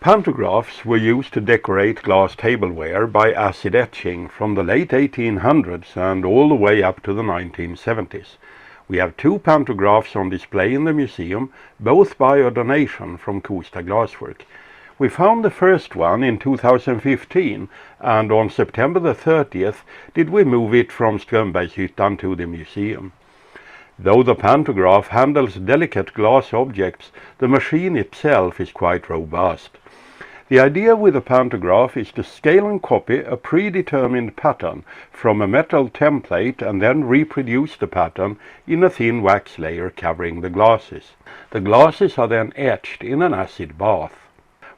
Pantographs were used to decorate glass tableware by acid etching from the late 1800s and all the way up to the 1970s. We have two pantographs on display in the museum, both by a donation from Kosta Glasswork. We found the first one in 2015, and on September the 30th did we move it from Strömbergshyttan to the museum. Though the pantograph handles delicate glass objects, the machine itself is quite robust. The idea with a pantograph is to scale and copy a predetermined pattern from a metal template and then reproduce the pattern in a thin wax layer covering the glasses. The glasses are then etched in an acid bath.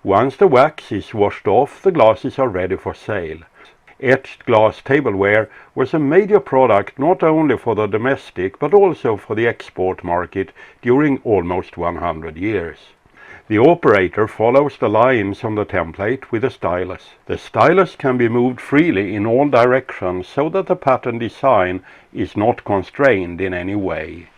Once the wax is washed off, the glasses are ready for sale. Etched glass tableware was a major product not only for the domestic but also for the export market during almost 100 years. The operator follows the lines on the template with a stylus. The stylus can be moved freely in all directions so that the pattern design is not constrained in any way.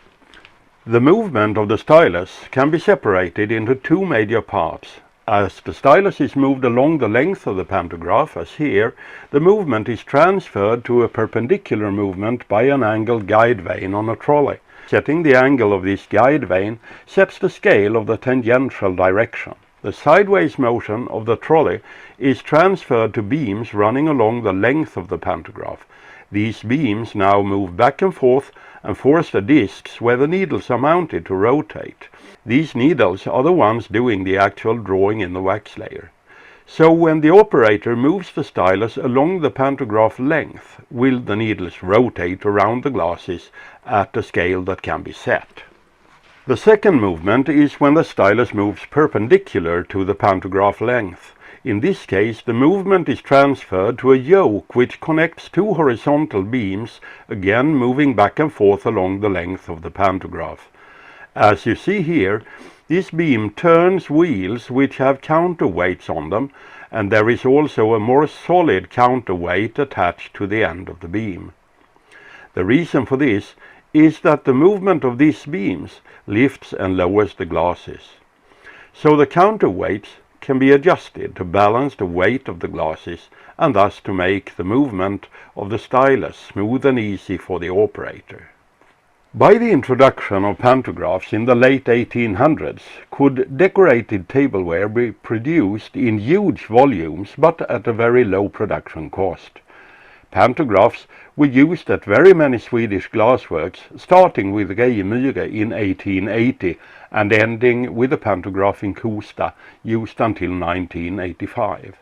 The movement of the stylus can be separated into two major parts. As the stylus is moved along the length of the pantograph, as here, the movement is transferred to a perpendicular movement by an angled guide vane on a trolley. Setting the angle of this guide vane sets the scale of the tangential direction. The sideways motion of the trolley is transferred to beams running along the length of the pantograph. These beams now move back and forth and force the discs where the needles are mounted to rotate. These needles are the ones doing the actual drawing in the wax layer. So when the operator moves the stylus along the pantograph length, will the needles rotate around the glasses at a scale that can be set. The second movement is when the stylus moves perpendicular to the pantograph length. In this case, the movement is transferred to a yoke which connects two horizontal beams, again moving back and forth along the length of the pantograph. As you see here, this beam turns wheels which have counterweights on them, and there is also a more solid counterweight attached to the end of the beam. The reason for this is that the movement of these beams lifts and lowers the glasses. So the counterweights can be adjusted to balance the weight of the glasses and thus to make the movement of the stylus smooth and easy for the operator. By the introduction of pantographs in the late 1800s, could decorated tableware be produced in huge volumes but at a very low production cost. Pantographs were used at very many Swedish glassworks, starting with Geje Myhre in 1880 and ending with a pantograph in Kosta, used until 1985.